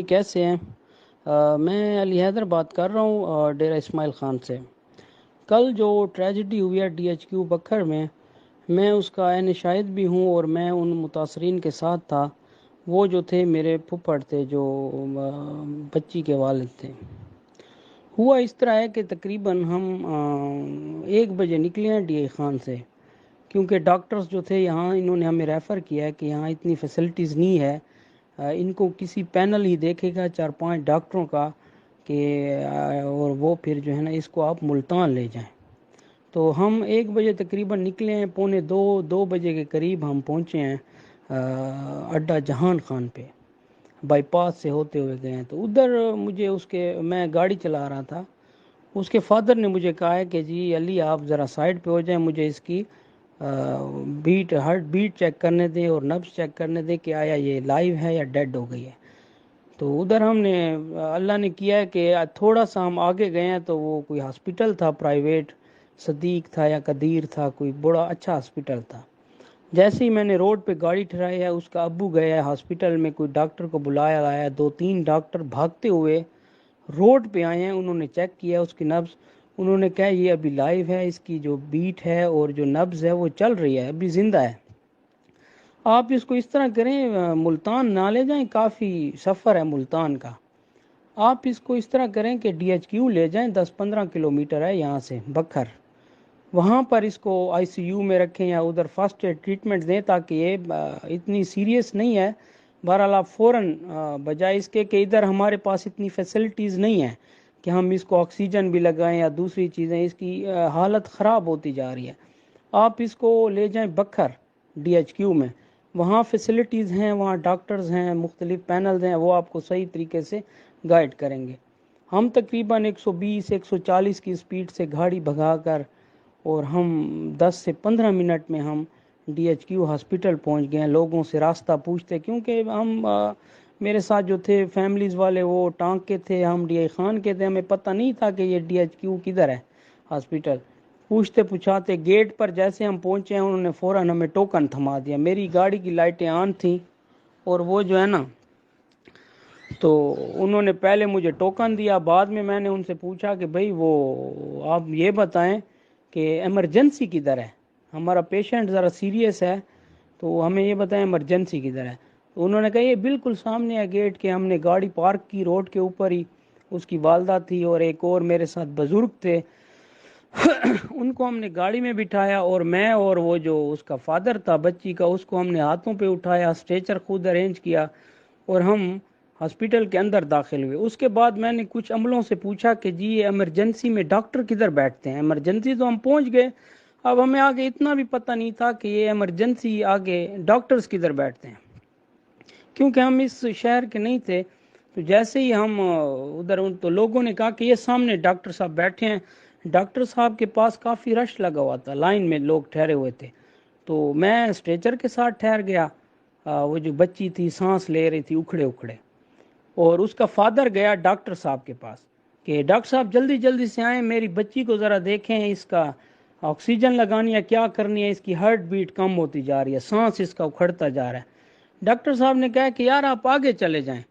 کیسے ہیں؟ میں علی حیدر بات کر رہا ہوں ڈیرہ اسماعیل خان سے۔ کل جو ٹریجڈی ہوئی ہے DHQ بکھر میں اس کا عین شاہد بھی ہوں اور میں ان متاثرین کے ساتھ تھا۔ وہ جو تھے میرے پھپھڑ تھے، جو بچی کے والد تھے۔ ہوا اس طرح ہے کہ تقریباً ہم 1 بجے نکلے ہیں DI خان سے، کیونکہ ڈاکٹرز جو تھے یہاں انہوں نے ہمیں ریفر کیا ہے کہ یہاں اتنی فیسلٹیز نہیں ہے، ان کو کسی پینل ہی دیکھے گا 4-5 ڈاکٹروں کا کہ اور وہ پھر جو ہے نا اس کو آپ ملتان لے جائیں۔ تو ہم 1 بجے تقریباً نکلے ہیں، 1:45-2 بجے کے قریب ہم پہنچے ہیں اڈا جہان خان پہ، بائی پاس سے ہوتے ہوئے گئے ہیں۔ تو ادھر مجھے میں گاڑی چلا رہا تھا، اس کے فادر نے مجھے کہا ہے کہ جی علی آپ ذرا سائڈ پہ ہو جائیں، مجھے اس کی ہارٹ بیٹ چیک کرنے دیں اور نبض چیک کرنے دیں کہ آیا یہ لائیو ہے یا ڈیڈ ہو گئی ہے۔ تو ادھر ہم نے اللہ نے کیا ہے کہ تھوڑا سا ہم آگے گئے ہیں تو وہ کوئی ہاسپٹل تھا پرائیویٹ، صدیق تھا یا قدیر تھا، کوئی بڑا اچھا ہاسپٹل تھا۔ جیسے ہی میں نے روڈ پہ گاڑی ٹھہرائی ہے، اس کا ابو گیا ہے ہاسپٹل میں، کوئی ڈاکٹر کو بلایا لایا، 2-3 ڈاکٹر بھاگتے ہوئے روڈ پہ آئے ہیں، انہوں نے چیک کیا اس کی نبض، انہوں نے کہا یہ ابھی لائیو ہے، اس کی جو بیٹ ہے اور جو نبض ہے وہ چل رہی ہے، ابھی زندہ ہے۔ آپ اس کو اس طرح کریں، ملتان نہ لے جائیں، کافی سفر ہے ملتان کا۔ آپ اس کو اس طرح کریں کہ DHQ لے جائیں، 10-15 کلومیٹر ہے یہاں سے بکھر، وہاں پر اس کو ICU میں رکھیں یا ادھر فرسٹ ایڈ ٹریٹمنٹ دیں، تاکہ یہ اتنی سیریس نہیں ہے۔ بہرحال آپ فوراً بجائے اس کے کہ ادھر ہمارے پاس اتنی فیسلٹیز نہیں ہیں کہ ہم اس کو آکسیجن بھی لگائیں یا دوسری چیزیں، اس کی حالت خراب ہوتی جا رہی ہے۔ آپ اس کو لے جائیں بکھر DHQ میں، وہاں فیسلٹیز ہیں، وہاں ڈاکٹرز ہیں، مختلف پینلز ہیں، وہ آپ کو صحیح طریقے سے گائیڈ کریں گے۔ ہم تقریباً 120-140 کی سپیڈ سے گاڑی بھگا کر، اور ہم 10 سے 15 منٹ میں ہم DHQ ہاسپٹل پہنچ گئے ہیں، لوگوں سے راستہ پوچھتے، کیونکہ ہم میرے ساتھ جو تھے فیملیز والے وہ ٹانک کے تھے، ہم DI خان کے تھے، ہمیں پتہ نہیں تھا کہ یہ DHQ کدھر ہے ہاسپٹل۔ پوچھتے پوچھاتے گیٹ پر جیسے ہم پہنچے ہیں، انہوں نے فوراً ہمیں ٹوکن تھما دیا۔ میری گاڑی کی لائٹیں آن تھیں اور وہ جو ہے نا، تو انہوں نے پہلے مجھے ٹوکن دیا، بعد میں نے ان سے پوچھا کہ بھئی وہ آپ یہ بتائیں کہ ایمرجنسی کدھر ہے، ہمارا پیشنٹ ذرا سیریس ہے، تو ہمیں یہ بتائیں ایمرجنسی کدھر ہے۔ تو انہوں نے کہا یہ بالکل سامنے ہے گیٹ کے۔ ہم نے گاڑی پارک کی روڈ کے اوپر ہی، اس کی والدہ تھی اور ایک اور میرے ساتھ بزرگ تھے، ان کو ہم نے گاڑی میں بٹھایا، اور میں اور وہ جو اس کا فادر تھا بچی کا، اس کو ہم نے ہاتھوں پہ اٹھایا، اسٹریچر خود ارینج کیا، اور ہم ہاسپٹل کے اندر داخل ہوئے۔ اس کے بعد میں نے کچھ عملوں سے پوچھا کہ جی یہ ایمرجنسی میں ڈاکٹر کدھر بیٹھتے ہیں؟ ایمرجنسی تو ہم پہنچ گئے، اب ہمیں آگے اتنا بھی پتہ نہیں تھا کہ یہ ایمرجنسی آگے ڈاکٹرز کدھر بیٹھتے ہیں، کیونکہ ہم اس شہر کے نہیں تھے۔ تو جیسے ہی ہم ادھر، تو لوگوں نے کہا کہ یہ سامنے ڈاکٹر صاحب بیٹھے ہیں۔ ڈاکٹر صاحب کے پاس کافی رش لگا ہوا تھا، لائن میں لوگ ٹھہرے ہوئے تھے، تو میں اسٹریچر کے ساتھ ٹھہر گیا۔ وہ جو بچی تھی سانس لے رہی تھی اکھڑے اکھڑے، اور اس کا فادر گیا ڈاکٹر صاحب کے پاس کہ ڈاکٹر صاحب جلدی جلدی سے آئیں، میری بچی کو ذرا دیکھیں، اس کا آکسیجن لگانی ہے، کیا کرنی ہے، اس کی ہارٹ بیٹ کم ہوتی جا رہی ہے، سانس اس کا اکھڑتا جا رہا ہے۔ ڈاکٹر صاحب نے کہا کہ یار آپ آگے چلے جائیں۔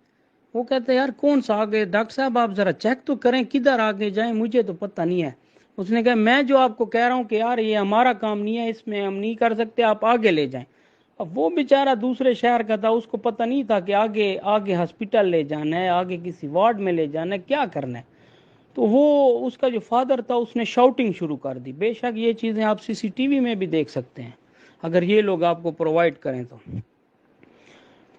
وہ کہتے ہیں یار کون سا آگے؟ ڈاکٹر صاحب آپ ذرا چیک تو کریں کدھر آگے جائیں، مجھے تو پتہ نہیں ہے۔ اس نے کہا میں جو آپ کو کہہ رہا ہوں کہ یار یہ ہمارا کام نہیں ہے، اس میں ہم نہیں کر سکتے، آپ آگے لے جائیں۔ اب وہ بیچارہ دوسرے شہر کا تھا، اس کو پتہ نہیں تھا کہ آگے آگے ہاسپٹل لے جانا ہے، آگے کسی وارڈ میں لے جانا ہے، کیا کرنا ہے۔ تو وہ اس کا جو فادر تھا اس نے شاؤٹنگ شروع کر دی۔ بے شک یہ چیزیں آپ CCTV میں بھی دیکھ سکتے ہیں اگر یہ لوگ آپ کو پرووائڈ کریں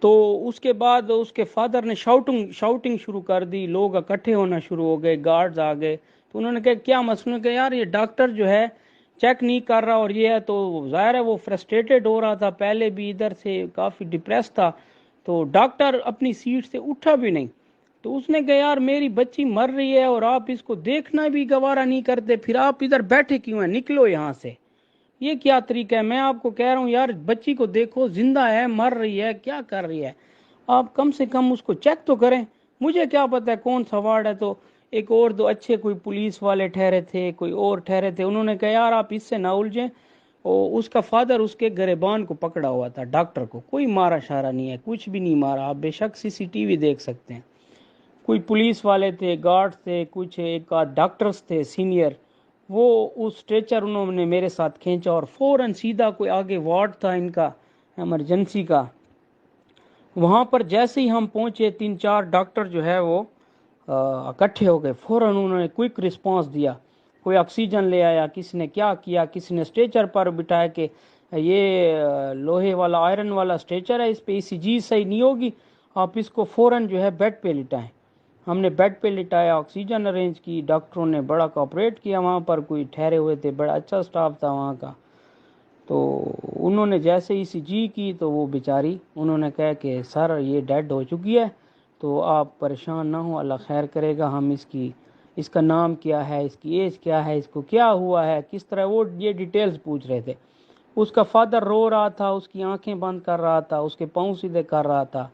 تو اس کے بعد اس کے فادر نے شاؤٹنگ شروع کر دی، لوگ اکٹھے ہونا شروع ہو گئے، گارڈز آ گئے۔ تو انہوں نے کہا کیا مسئلہ ہے کہ یار یہ ڈاکٹر جو ہے چیک نہیں کر رہا، اور یہ ہے، تو ظاہر ہے وہ فرسٹریٹڈ ہو رہا تھا، پہلے بھی ادھر سے کافی ڈپریس تھا، تو ڈاکٹر اپنی سیٹ سے اٹھا بھی نہیں۔ تو اس نے کہا یار میری بچی مر رہی ہے اور آپ اس کو دیکھنا بھی گوارا نہیں کرتے، پھر آپ ادھر بیٹھے کیوں ہیں؟ نکلو یہاں سے، یہ کیا طریقہ ہے؟ میں آپ کو کہہ رہا ہوں یار بچی کو دیکھو، زندہ ہے، مر رہی ہے، کیا کر رہی ہے؟ آپ کم سے کم اس کو چیک تو کریں، مجھے کیا پتہ ہے کون سا وارڈ ہے۔ تو ایک اور دو اچھے کوئی پولیس والے ٹھہرے تھے، کوئی اور ٹھہرے تھے، انہوں نے کہا یار آپ اس سے نہ الجھیں۔ اور اس کا فادر اس کے گریبان کو پکڑا ہوا تھا، ڈاکٹر کو کوئی مارا شارا نہیں ہے، کچھ بھی نہیں مارا، آپ بے شک CCTV دیکھ سکتے ہیں۔ کوئی پولیس والے تھے، گارڈ تھے، کچھ ایک آدھ ڈاکٹرز تھے سینئر، وہ اس اسٹریچر انہوں نے میرے ساتھ کھینچا اور فوراً سیدھا کوئی آگے وارڈ تھا ان کا ایمرجنسی کا، وہاں پر جیسے ہی ہم پہنچے 3-4 ڈاکٹر جو ہے وہ اکٹھے ہو گئے، فوراً انہوں نے کوئک رسپانس دیا، کوئی آکسیجن لے آیا، کسی نے کیا کیا، کسی نے اسٹریچر پر بٹھایا کہ یہ لوہے والا آئرن والا اسٹریچر ہے، اس پہ ECG صحیح نہیں ہوگی، آپ اس کو فوراً جو ہے بیڈ پہ لٹائیں۔ ہم نے بیڈ پہ لٹایا، آکسیجن ارینج کی، ڈاکٹروں نے بڑا کوآپریٹ کیا، وہاں پر کوئی ٹھہرے ہوئے تھے، بڑا اچھا سٹاف تھا وہاں کا۔ تو انہوں نے جیسے ECG کی تو وہ بیچاری انہوں نے کہا کہ سر یہ ڈیڈ ہو چکی ہے، تو آپ پریشان نہ ہوں، اللہ خیر کرے گا، ہم اس کا نام کیا ہے، اس کی ایج کیا ہے، اس کو کیا ہوا ہے، کس طرح، وہ یہ ڈیٹیلز پوچھ رہے تھے۔ اس کا فادر رو رہا تھا، اس کی آنکھیں بند کر رہا تھا، اس کے پاؤں سیدھے کر رہا تھا۔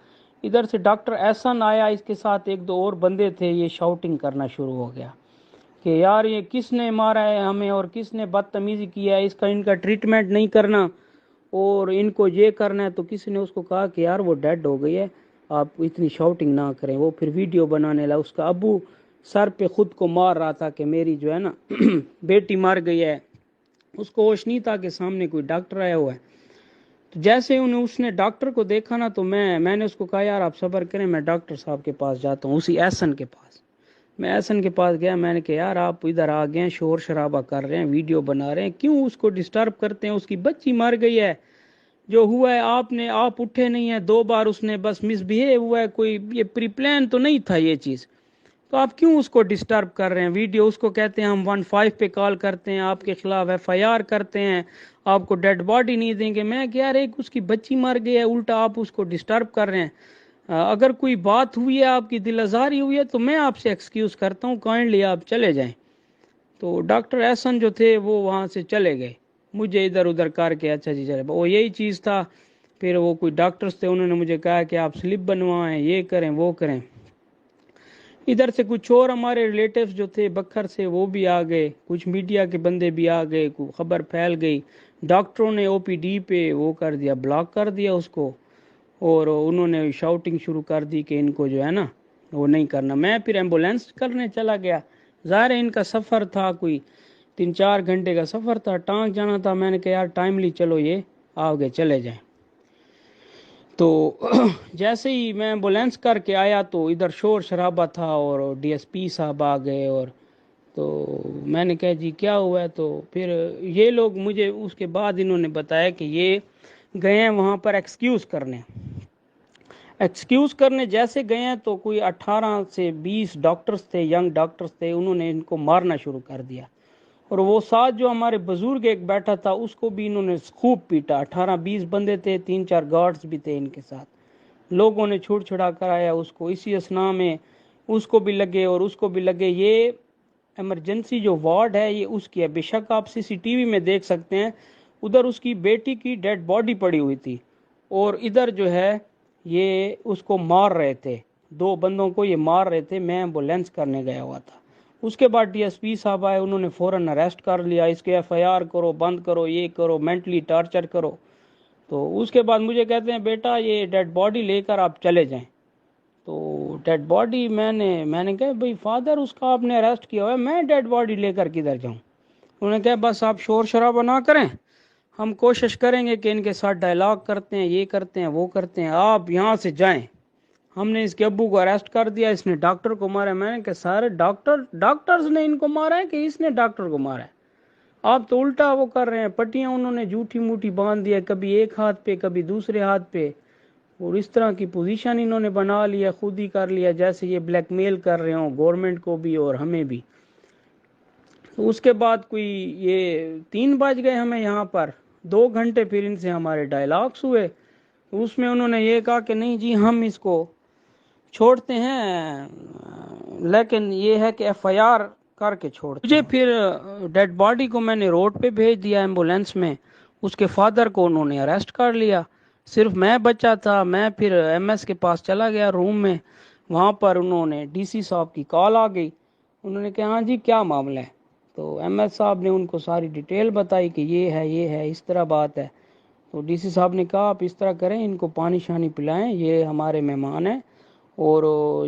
ادھر سے ڈاکٹر احسن آیا، اس کے ساتھ 1-2 اور بندے تھے، یہ شاؤٹنگ کرنا شروع ہو گیا کہ یار یہ کس نے مارا ہے ہمیں اور کس نے بدتمیزی کیا ہے، ان کا ٹریٹمنٹ نہیں کرنا اور ان کو یہ کرنا ہے۔ تو کسی نے اس کو کہا کہ یار وہ ڈیڈ ہو گئی ہے، آپ اتنی شاؤٹنگ نہ کریں۔ وہ پھر ویڈیو بنانے لگا، اس کا ابو سر پہ خود کو مار رہا تھا کہ میری جو ہے نا بیٹی مر گئی ہے، اس کو ہوش نہیں تھا کہ سامنے کوئی ڈاکٹر آیا ہوا ہے۔ تو جیسے اس نے ڈاکٹر کو دیکھا نا، تو میں نے اس کو کہا یار آپ صبر کریں، میں ڈاکٹر صاحب کے پاس جاتا ہوں، اسی احسن کے پاس۔ میں احسن کے پاس گیا، میں نے کہا یار آپ ادھر آ گئے ہیں، شور شرابہ کر رہے ہیں، ویڈیو بنا رہے ہیں، کیوں اس کو ڈسٹرب کرتے ہیں؟ اس کی بچی مر گئی ہے، جو ہوا ہے آپ اٹھے نہیں ہیں، 2 بار اس نے بس مس بہیو ہوا ہے، کوئی یہ پری پلان تو نہیں تھا یہ چیز، تو آپ کیوں اس کو ڈسٹرب کر رہے ہیں؟ ویڈیو اس کو کہتے ہیں ہم 15 پہ کال کرتے ہیں، آپ کے خلاف FIR کرتے ہیں، آپ کو ڈیڈ باڈی نہیں دیں گے۔ میں کہ یار ایک اس کی بچی مر گئی ہے، الٹا آپ اس کو ڈسٹرب کر رہے ہیں۔ اگر کوئی بات ہوئی ہے، آپ کی دل آزاری ہوئی ہے، تو میں آپ سے ایکسکیوز کرتا ہوں، کائنڈلی آپ چلے جائیں۔ تو ڈاکٹر احسن جو تھے وہ وہاں سے چلے گئے، مجھے ادھر ادھر کر کے اچھا جی چلے، وہ یہی چیز تھا۔ پھر وہ کوئی ڈاکٹرز تھے، انہوں نے مجھے کہا کہ آپ سلپ بنوائیں، یہ کریں وہ کریں۔ ادھر سے کچھ اور ہمارے ریلیٹیوز جو تھے بکھر سے وہ بھی آ گئے، کچھ میڈیا کے بندے بھی آ گئے، خبر پھیل گئی، ڈاکٹروں نے OPD پہ وہ کر دیا، بلاک کر دیا اس کو، اور انہوں نے شاؤٹنگ شروع کر دی کہ ان کو جو ہے نا وہ نہیں کرنا۔ میں پھر ایمبولینس کرنے چلا گیا، ظاہر ہے ان کا سفر تھا، کوئی 3-4 گھنٹے کا سفر تھا، ٹانک جانا تھا۔ میں نے کہا یار ٹائملی چلو، یہ آگے چلے جائیں۔ تو جیسے ہی میں ایمبولینس کر کے آیا تو ادھر شور شرابہ تھا اور DSP صاحب آ گئے، اور تو میں نے کہا جی کیا ہوا ہے؟ تو پھر یہ لوگ مجھے اس کے بعد انہوں نے بتایا کہ یہ گئے ہیں وہاں پر ایکسکیوز کرنے جیسے گئے ہیں تو کوئی 18 سے 20 ڈاکٹرز تھے، ینگ ڈاکٹرز تھے، انہوں نے ان کو مارنا شروع کر دیا، اور وہ ساتھ جو ہمارے بزرگ ایک بیٹھا تھا اس کو بھی انہوں نے خوب پیٹا۔ 18-20 بندے تھے، 3-4 گارڈز بھی تھے ان کے ساتھ، لوگوں نے چھوڑ چھڑا کرایا اس کو، اسی اسنا میں اس کو بھی لگے اور اس کو بھی لگے۔ یہ ایمرجنسی جو وارڈ ہے یہ اس کی ہے، بے شک آپ CCTV میں دیکھ سکتے ہیں، ادھر اس کی بیٹی کی ڈیڈ باڈی پڑی ہوئی تھی، اور ادھر جو ہے یہ اس کو مار رہے تھے، 2 بندوں کو یہ مار رہے تھے، میں ایمبولینس کرنے گیا ہوا تھا۔ اس کے بعد DSP صاحب آئے، انہوں نے فوراً اریسٹ کر لیا، اس کے FIR کرو، بند کرو، یہ کرو، مینٹلی ٹارچر کرو۔ تو اس کے بعد مجھے کہتے ہیں بیٹا یہ ڈیڈ باڈی لے کر آپ چلے جائیں۔ تو ڈیڈ باڈی میں نے کہا بھئی فادر اس کا آپ نے اریسٹ کیا ہوا ہے، میں ڈیڈ باڈی لے کر کدھر جاؤں؟ انہوں نے کہا بس آپ شور شرابہ نہ کریں، ہم کوشش کریں گے کہ ان کے ساتھ ڈائلاگ کرتے ہیں، یہ کرتے ہیں وہ کرتے ہیں، آپ یہاں سے جائیں۔ ہم نے اس کے ابو کو اریسٹ کر دیا، اس نے ڈاکٹر کو مارا۔ میں نے کہا سارے ڈاکٹرز نے ان کو مارا ہے کہ اس نے ڈاکٹر کو مارا ہے؟ آپ تو الٹا وہ کر رہے ہیں، پٹیاں انہوں نے جھوٹی موٹی باندھ دیا، کبھی ایک ہاتھ پہ کبھی دوسرے ہاتھ پہ، اور اس طرح کی پوزیشن انہوں نے بنا لیا، خود ہی کر لیا جیسے یہ بلیک میل کر رہے ہوں گورنمنٹ کو بھی اور ہمیں بھی۔ تو اس کے بعد کوئی یہ 3 بج گئے ہمیں یہاں پر، 2 گھنٹے پھر ان سے ہمارے ڈائلاگس ہوئے۔ اس میں انہوں نے یہ کہا کہ نہیں جی ہم اس کو چھوڑتے ہیں، لیکن یہ ہے کہ FIR کر کے چھوڑتے ہیں۔ مجھے پھر ڈیڈ باڈی کو میں نے روڈ پہ بھیج دیا ایمبولینس میں، اس کے فادر کو انہوں نے اریسٹ کر لیا، صرف میں بچا تھا۔ میں پھر MS کے پاس چلا گیا روم میں، وہاں پر انہوں نے DC صاحب کی کال آ گئی، انہوں نے کہا ہاں جی کیا معاملہ ہے؟ تو MS صاحب نے ان کو ساری ڈیٹیل بتائی کہ یہ ہے اس طرح بات ہے۔ تو DC صاحب نے کہا آپ اس طرح کریں، ان کو پانی شانی پلائیں، یہ ہمارے مہمان ہیں اور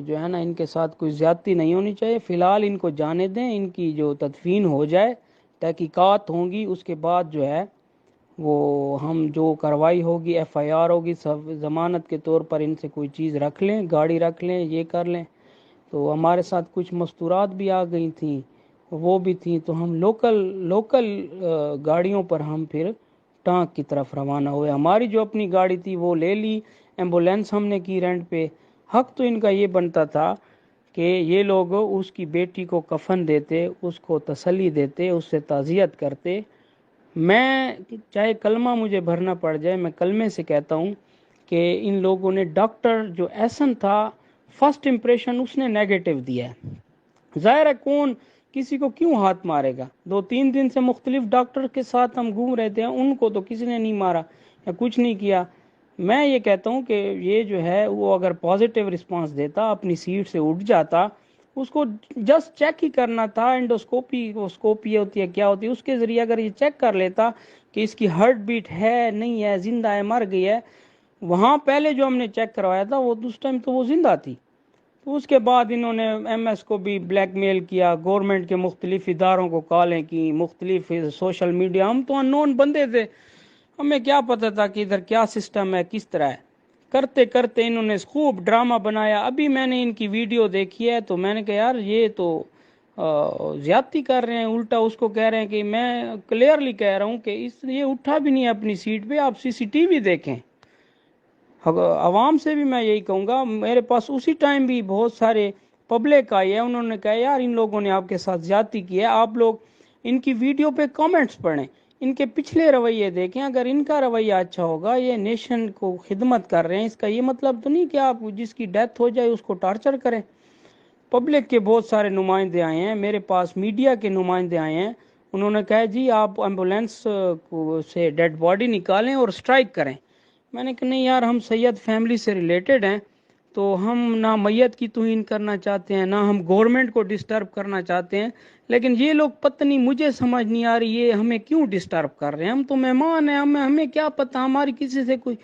جو ہے نا ان کے ساتھ کوئی زیادتی نہیں ہونی چاہیے. فی الحال ان کو جانے دیں, ان کی جو تدفین ہو جائے, تحقیقات ہوں گی, اس کے بعد جو ہے وہ ہم جو کارروائی ہوگی, ایف آئی آر ہوگی, ضمانت کے طور پر ان سے کوئی چیز رکھ لیں, گاڑی رکھ لیں, یہ کر لیں. تو ہمارے ساتھ کچھ مستورات بھی آ گئی تھیں, وہ بھی تھیں, تو ہم لوکل گاڑیوں پر ہم پھر ٹانک کی طرف روانہ ہوئے. ہماری جو اپنی گاڑی تھی وہ لے لی, ایمبولینس ہم نے کی رینٹ پہ. حق تو ان کا یہ بنتا تھا کہ یہ لوگ اس کی بیٹی کو کفن دیتے, اس کو تسلی دیتے, اس سے تعزیت کرتے. میں چاہے کلمہ مجھے بھرنا پڑ جائے, میں کلمے سے کہتا ہوں کہ ان لوگوں نے, ڈاکٹر جو احسن تھا, فرسٹ امپریشن اس نے نیگیٹو دیا ہے. ظاہر ہے کون کسی کو کیوں ہاتھ مارے گا؟ 2-3 دن سے مختلف ڈاکٹر کے ساتھ ہم گھوم رہے تھے, ان کو تو کسی نے نہیں مارا یا کچھ نہیں کیا. میں یہ کہتا ہوں کہ یہ جو ہے وہ اگر پازیٹیو رسپانس دیتا, اپنی سیٹ سے اٹھ جاتا, اس کو جسٹ چیک ہی کرنا تھا, انڈوسکوپی ہوتی ہے کیا ہوتی ہے, اس کے ذریعے اگر یہ چیک کر لیتا کہ اس کی ہارٹ بیٹ ہے نہیں ہے, زندہ ہے مر گئی ہے. وہاں پہلے جو ہم نے چیک کروایا تھا وہ اس ٹائم تو وہ زندہ تھی. تو اس کے بعد انہوں نے ایم ایس کو بھی بلیک میل کیا, گورنمنٹ کے مختلف اداروں کو کالیں کی, مختلف سوشل میڈیا. ہم تو ان نون بندے تھے, ہمیں کیا پتہ تھا کہ ادھر کیا سسٹم ہے, کس طرح ہے. کرتے کرتے انہوں نے خوب ڈرامہ بنایا. ابھی میں نے ان کی ویڈیو دیکھی ہے تو میں نے کہا یار یہ تو زیادتی کر رہے ہیں, الٹا اس کو کہہ رہے ہیں کہ میں کلیئرلی کہہ رہا ہوں کہ یہ اٹھا بھی نہیں ہے اپنی سیٹ پہ, آپ سی سی ٹی وی دیکھیں. عوام سے بھی میں یہی کہوں گا, میرے پاس اسی ٹائم بھی بہت سارے پبلک آئی ہے, انہوں نے کہا یار ان لوگوں نے آپ کے ساتھ زیادتی کی ہے, آپ لوگ ان کی ویڈیو پہ کامنٹس پڑھیں, ان کے پچھلے رویے دیکھیں, اگر ان کا رویہ اچھا ہوگا, یہ نیشن کو خدمت کر رہے ہیں, اس کا یہ مطلب تو نہیں کہ آپ جس کی ڈیتھ ہو جائے اس کو ٹارچر کریں. پبلک کے بہت سارے نمائندے آئے ہیں میرے پاس, میڈیا کے نمائندے آئے ہیں, انہوں نے کہا جی آپ ایمبولینس سے ڈیڈ باڈی نکالیں اور سٹرائک کریں. میں نے کہا نہیں یار, ہم سید فیملی سے ریلیٹڈ ہیں, تو ہم نہ میت کی توہین کرنا چاہتے ہیں, نہ ہم گورنمنٹ کو ڈسٹرب کرنا چاہتے ہیں, لیکن یہ لوگ پتہ نہیں, مجھے سمجھ نہیں آ رہی یہ ہمیں کیوں ڈسٹرب کر رہے ہیں. ہم تو مہمان ہیں, ہمیں کیا پتہ, ہماری کسی سے کوئی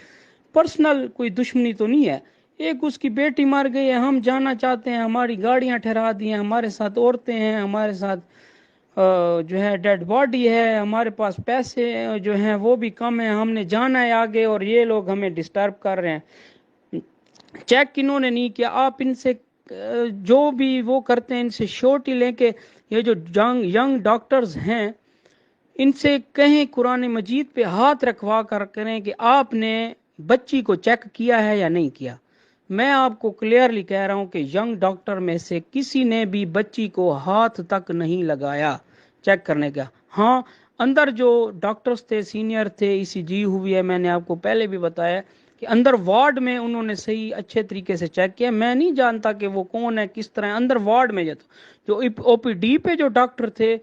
پرسنل کوئی دشمنی تو نہیں ہے. ایک اس کی بیٹی مر گئی ہے, ہم جانا چاہتے ہیں, ہماری گاڑیاں ٹھہرا دی ہیں, ہمارے ساتھ عورتیں ہیں, ہمارے ساتھ جو ہے ڈیڈ باڈی ہے, ہمارے پاس پیسے جو ہیں وہ بھی کم ہیں, ہم نے جانا ہے آگے, اور یہ لوگ ہمیں ڈسٹرب کر رہے ہیں. چیک انہوں نے نہیں کیا. آپ ان سے جو بھی وہ کرتے ہیں ان سے شورٹی لیں کہ یہ جو ینگ ڈاکٹرز ہیں ان سے کہیں قرآن مجید پہ ہاتھ رکھوا کر کریں کہ آپ نے بچی کو چیک کیا ہے یا نہیں کیا. میں آپ کو کلیئرلی کہہ رہا ہوں کہ ینگ ڈاکٹر میں سے کسی نے بھی بچی کو ہاتھ تک نہیں لگایا چیک کرنے کا. ہاں اندر جو ڈاکٹرز تھے, سینئر تھے, ای سی جی ہوئی ہے, میں نے آپ کو پہلے بھی بتایا کہ اندر وارڈ میں انہوں نے صحیح اچھے طریقے سے چیک کیا. میں نہیں جانتا کہ وہ کون ہے, کس طرح, اندر وارڈ میں جو او پی ڈی پہ جو ڈاکٹر تھے,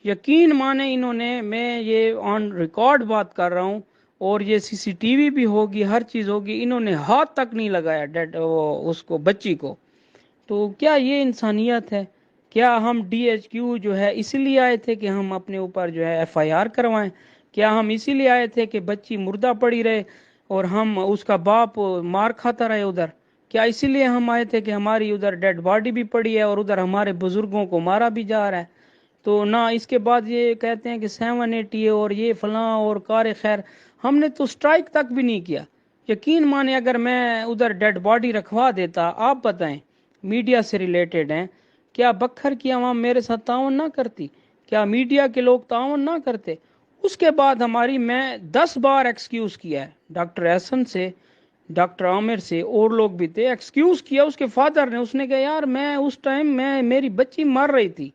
یقین مانے انہوں نے, میں یہ آن ریکارڈ بات کر رہا ہوں اور یہ سی سی ٹی وی بھی ہوگی, ہر چیز ہوگی, انہوں نے ہاتھ تک نہیں لگایا اس کو, بچی کو. تو کیا یہ انسانیت ہے؟ کیا ہم ڈی ایچ کیو جو ہے اسی لیے آئے تھے کہ ہم اپنے اوپر جو ہے ایف آئی آر کروائیں؟ کیا ہم اسی لیے آئے تھے کہ بچی مردہ پڑی رہے اور ہم اس کا باپ مار کھاتا رہے ادھر؟ کیا اسی لیے ہم آئے تھے کہ ہماری ادھر ڈیڈ باڈی بھی پڑی ہے اور ادھر ہمارے بزرگوں کو مارا بھی جا رہا ہے؟ تو نہ اس کے بعد یہ کہتے ہیں کہ 780 اور یہ فلاں اور کار خیر. ہم نے تو سٹرائک تک بھی نہیں کیا. یقین مانے اگر میں ادھر ڈیڈ باڈی رکھوا دیتا, آپ بتائیں میڈیا سے ریلیٹڈ ہیں, کیا بکھر کی عوام میرے ساتھ تعاون نہ کرتی؟ کیا میڈیا کے لوگ تعاون نہ کرتے؟ اس کے بعد ہماری, میں 10 بار ایکسکیوز کیا ہے ڈاکٹر احسن سے, ڈاکٹر عامر سے, اور لوگ بھی تھے, ایکسکیوز کیا اس کے فادر نے. اس نے کہا یار میں اس ٹائم میری بچی مر رہی تھی,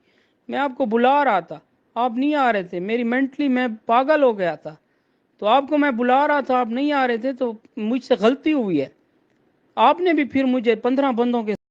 میں آپ کو بلا رہا تھا, آپ نہیں آ رہے تھے, میری مینٹلی میں پاگل ہو گیا تھا, تو آپ کو میں بلا رہا تھا, آپ نہیں آ رہے تھے, تو مجھ سے غلطی ہوئی ہے. آپ نے بھی پھر مجھے 15 بندوں کے